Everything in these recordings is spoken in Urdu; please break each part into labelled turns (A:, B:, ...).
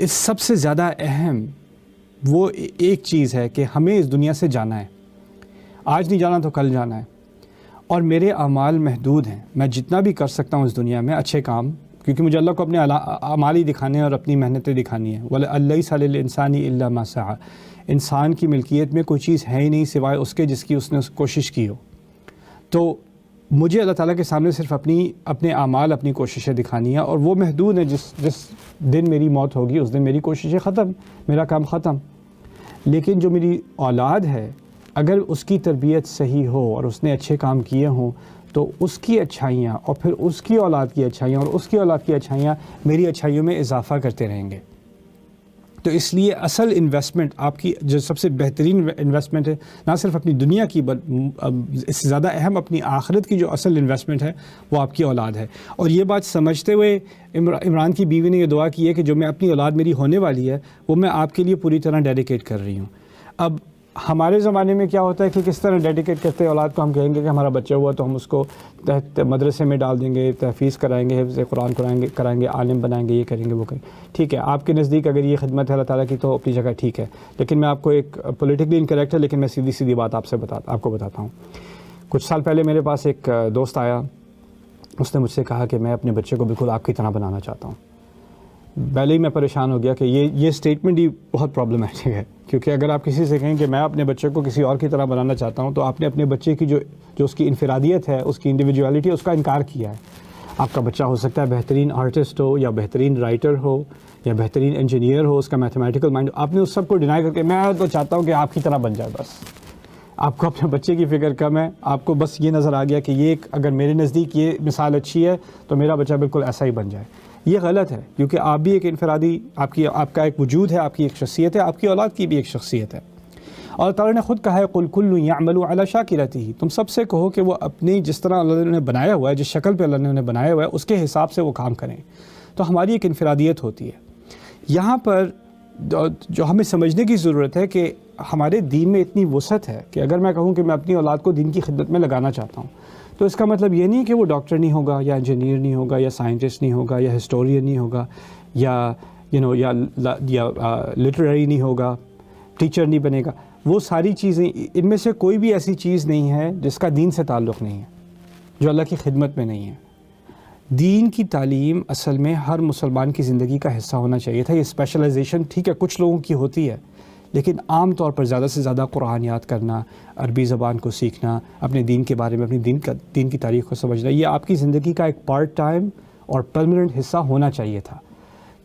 A: سب سے زیادہ اہم وہ ایک چیز ہے کہ ہمیں اس دنیا سے جانا ہے. آج نہیں جانا تو کل جانا ہے، اور میرے اعمال محدود ہیں. میں جتنا بھی کر سکتا ہوں اس دنیا میں اچھے کام، کیونکہ مجھے اللہ کو اپنے اعمال ہی دکھانے ہیں اور اپنی محنتیں دکھانی ہیں. وَلَيْسَ لِلْإِنسَانِ إِلَّا مَا سَعَى. انسان کی ملکیت میں کوئی چیز ہے ہی نہیں سوائے اس کے جس کی اس نے کوشش کی ہو. تو مجھے اللہ تعالیٰ کے سامنے صرف اپنے اعمال، اپنی کوششیں دکھانی ہیں، اور وہ محدود ہیں. جس دن میری موت ہوگی اس دن میری کوششیں ختم، میرا کام ختم. لیکن جو میری اولاد ہے، اگر اس کی تربیت صحیح ہو اور اس نے اچھے کام کیے ہوں تو اس کی اچھائیاں اور پھر اس کی اولاد کی اچھائیاں اور اس کی اولاد کی اچھائیاں میری اچھائیوں میں اضافہ کرتے رہیں گے. تو اس لیے اصل انویسٹمنٹ آپ کی جو سب سے بہترین انویسٹمنٹ ہے، نہ صرف اپنی دنیا کی اس سے زیادہ اہم اپنی آخرت کی جو اصل انویسٹمنٹ ہے وہ آپ کی اولاد ہے. اور یہ بات سمجھتے ہوئے عمران کی بیوی نے یہ دعا کی ہے کہ جو میں اپنی اولاد میری ہونے والی ہے وہ میں آپ کے لیے پوری طرح ڈیڈیکیٹ کر رہی ہوں. اب ہمارے زمانے میں کیا ہوتا ہے کہ کس طرح ڈیڈیکیٹ کرتے ہیں اولاد کو؟ ہم کہیں گے کہ ہمارا بچہ ہوا تو ہم اس کو مدرسے میں ڈال دیں گے، تحفیظ کرائیں گے، حفظ قرآن کرائیں گے، عالم بنائیں گے، یہ کریں گے، وہ کریں گے. ٹھیک ہے، آپ کے نزدیک اگر یہ خدمت ہے اللہ تعالیٰ کی تو اپنی جگہ ٹھیک ہے. لیکن میں آپ کو ایک پولیٹیکلی انکریکٹ ہے لیکن میں سیدھی بات آپ کو بتاتا ہوں. کچھ سال پہلے میرے پاس ایک دوست آیا، اس نے مجھ سے کہا کہ میں اپنے بچے کو بالکل آپ کی طرح بنانا چاہتا ہوں. پہلے ہی میں پریشان ہو گیا کہ یہ اسٹیٹمنٹ ہی بہت پرابلمٹک ہے، کیونکہ اگر آپ کسی سے کہیں کہ میں اپنے بچے کو کسی اور کی طرح بنانا چاہتا ہوں تو آپ نے اپنے بچے کی جو اس کی انفرادیت ہے، اس کی انڈیویجویلٹی، اس کا انکار کیا ہے. آپ کا بچہ ہو سکتا ہے بہترین آرٹسٹ ہو یا بہترین رائٹر ہو یا بہترین انجینئر ہو، اس کا میتھمیٹیکل مائنڈ، آپ نے اس سب کو ڈینائی کر کے میں تو چاہتا ہوں کہ آپ کی طرح بن جائے. بس آپ کو اپنے بچے کی فکر کم ہے، آپ کو بس یہ نظر آ گیا کہ یہ اگر میرے نزدیک یہ مثال اچھی ہے تو میرا بچہ بالکل ایسا ہی بن جائے. یہ غلط ہے، کیونکہ آپ بھی ایک انفرادی، آپ کا ایک وجود ہے، آپ کی ایک شخصیت ہے، آپ کی اولاد کی بھی ایک شخصیت ہے. اور تعالیٰ نے خود کہا ہے قُلْ كُلٌّ يَعْمَلُ عَلَى شَاكِلَتِهِ. تم سب سے کہو کہ وہ اپنی جس طرح اللہ نے انہیں بنایا ہوا ہے، جس شکل پہ اللہ نے انہیں بنایا ہوا ہے اس کے حساب سے وہ کام کریں. تو ہماری ایک انفرادیت ہوتی ہے. یہاں پر جو ہمیں سمجھنے کی ضرورت ہے کہ ہمارے دین میں اتنی وسعت ہے کہ اگر میں کہوں کہ میں اپنی اولاد کو دین کی خدمت میں لگانا چاہتا ہوں تو اس کا مطلب یہ نہیں کہ وہ ڈاکٹر نہیں ہوگا یا انجینئر نہیں ہوگا یا سائنٹسٹ نہیں ہوگا یا ہسٹورین نہیں ہوگا یا لٹریری نہیں ہوگا، ٹیچر نہیں بنے گا. وہ ساری چیزیں، ان میں سے کوئی بھی ایسی چیز نہیں ہے جس کا دین سے تعلق نہیں ہے، جو اللہ کی خدمت میں نہیں ہے. دین کی تعلیم اصل میں ہر مسلمان کی زندگی کا حصہ ہونا چاہیے تھا. یہ اسپیشلائزیشن ٹھیک ہے کچھ لوگوں کی ہوتی ہے، لیکن عام طور پر زیادہ سے زیادہ قرآن یاد کرنا، عربی زبان کو سیکھنا، اپنے دین کے بارے میں، اپنی دین کی تاریخ کو سمجھنا، یہ آپ کی زندگی کا ایک پارٹ ٹائم اور پرماننٹ حصہ ہونا چاہیے تھا.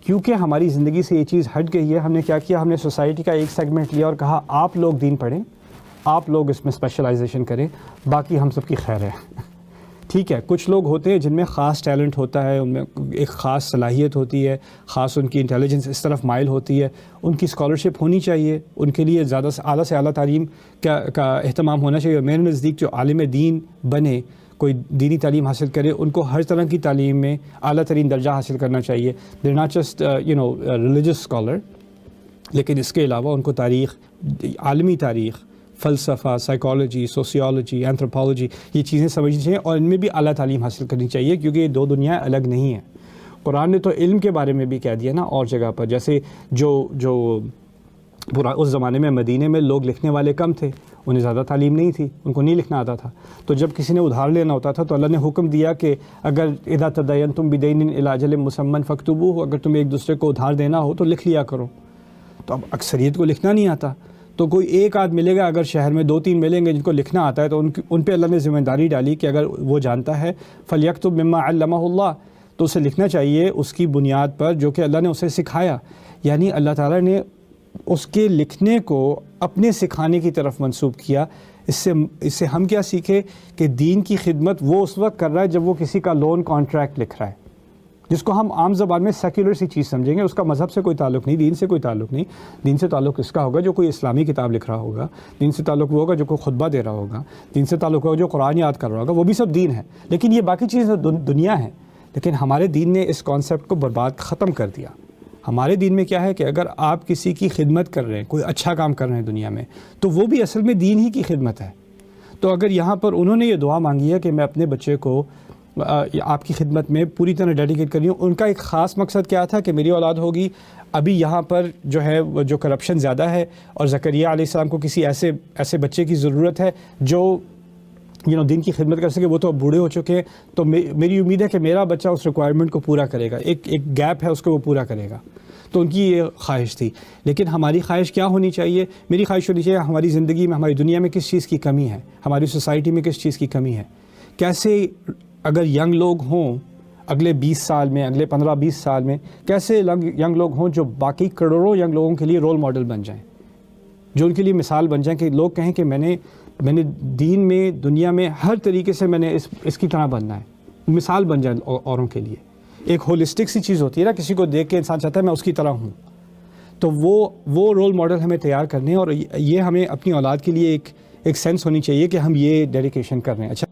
A: کیونکہ ہماری زندگی سے یہ چیز ہٹ گئی ہے، ہم نے کیا کیا، ہم نے سوسائٹی کا ایک سیگمنٹ لیا اور کہا آپ لوگ دین پڑھیں، آپ لوگ اس میں اسپیشلائزیشن کریں، باقی ہم سب کی خیر ہے. ٹھیک ہے، کچھ لوگ ہوتے ہیں جن میں خاص ٹیلنٹ ہوتا ہے، ان میں ایک خاص صلاحیت ہوتی ہے، خاص ان کی انٹیلیجنس اس طرف مائل ہوتی ہے، ان کی اسکالرشپ ہونی چاہیے، ان کے لیے زیادہ سے اعلیٰ تعلیم کا اہتمام ہونا چاہیے. میرے نزدیک جو عالم دین بنے، کوئی دینی تعلیم حاصل کرے، ان کو ہر طرح کی تعلیم میں اعلیٰ ترین درجہ حاصل کرنا چاہیے. دیر ناٹ جسٹ ریلیجس اسکالر، لیکن اس کے علاوہ ان کو تاریخ، عالمی تاریخ، فلسفہ، سائیکالوجی، سوسیولوجی، اینتھروپولوجی، یہ چیزیں سمجھنی چاہیے اور ان میں بھی اعلیٰ تعلیم حاصل کرنی چاہیے، کیونکہ یہ دو دنیا الگ نہیں ہیں. قرآن نے تو علم کے بارے میں بھی کہہ دیا نا اور جگہ پر، جیسے جو اس زمانے میں مدینے میں لوگ لکھنے والے کم تھے، انہیں زیادہ تعلیم نہیں تھی، ان کو نہیں لکھنا آتا تھا. تو جب کسی نے ادھار لینا ہوتا تھا تو اللہ نے حکم دیا کہ اگر اذا تدینتم بدین الی اجل مسمى فاکتبوہ، اگر تمہیں ایک دوسرے کو ادھار دینا ہو تو لکھ لیا کرو. تو اب اکثریت کو لکھنا نہیں آتا، تو کوئی ایک آدھ ملے گا، اگر شہر میں 2-3 ملیں گے جن کو لکھنا آتا ہے تو ان پہ اللہ نے ذمہ داری ڈالی کہ اگر وہ جانتا ہے فلیکتب مما علمہ اللہ، تو اسے لکھنا چاہیے اس کی بنیاد پر جو کہ اللہ نے اسے سکھایا. یعنی اللہ تعالیٰ نے اس کے لکھنے کو اپنے سکھانے کی طرف منسوب کیا. اس سے ہم کیا سیکھے کہ دین کی خدمت وہ اس وقت کر رہا ہے جب وہ کسی کا لون کانٹریکٹ لکھ رہا ہے، جس کو ہم عام زبان میں سیکولر سی چیز سمجھیں گے. اس کا مذہب سے کوئی تعلق نہیں، دین سے کوئی تعلق نہیں. دین سے تعلق اس کا ہوگا جو کوئی اسلامی کتاب لکھ رہا ہوگا، دین سے تعلق وہ ہوگا جو کوئی خطبہ دے رہا ہوگا، دین سے تعلق ہوگا جو قرآن یاد کر رہا ہوگا، وہ بھی سب دین ہے. لیکن یہ باقی چیزیں دنیا ہیں. لیکن ہمارے دین نے اس کانسیپٹ کو برباد ختم کر دیا. ہمارے دین میں کیا ہے کہ اگر آپ کسی کی خدمت کر رہے ہیں، کوئی اچھا کام کر رہے ہیں دنیا میں، تو وہ بھی اصل میں دین ہی کی خدمت ہے. تو اگر یہاں پر انہوں نے یہ دعا مانگی ہے کہ میں اپنے بچے کو آپ کی خدمت میں پوری طرح ڈیڈیکیٹ کر رہی ہوں، ان کا ایک خاص مقصد کیا تھا کہ میری اولاد ہوگی ابھی یہاں پر جو ہے جو کرپشن زیادہ ہے، اور زکریا علیہ السلام کو کسی ایسے بچے کی ضرورت ہے جو دین کی خدمت کر سکے. وہ تو اب بوڑھے ہو چکے ہیں، تو میری امید ہے کہ میرا بچہ اس ریکوائرمنٹ کو پورا کرے گا، ایک گیپ ہے اس کو وہ پورا کرے گا. تو ان کی یہ خواہش تھی. لیکن ہماری خواہش کیا ہونی چاہیے؟ میری خواہش ہونی چاہیے ہماری زندگی میں، ہماری دنیا میں کس چیز کی کمی ہے، ہماری سوسائٹی میں کس چیز کی کمی ہے. کیسے اگر ینگ لوگ ہوں اگلے 20 سال میں، اگلے 15-20 سال میں، کیسے ینگ لوگ ہوں جو باقی کروڑوں ینگ لوگوں کے لیے رول ماڈل بن جائیں، جو ان کے لیے مثال بن جائیں، کہ لوگ کہیں کہ میں نے دین میں، دنیا میں ہر طریقے سے میں نے اس کی طرح بننا ہے، مثال بن جائیں اوروں کے لیے. ایک ہولسٹک سی چیز ہوتی ہے نا، کسی کو دیکھ کے انسان چاہتا ہے میں اس کی طرح ہوں. تو وہ رول ماڈل ہمیں تیار کرنے ہیں، اور یہ ہمیں اپنی اولاد کے لیے ایک سینس ہونی چاہیے کہ ہم یہ ڈیڈیکیشن کر رہے ہیں. اچھا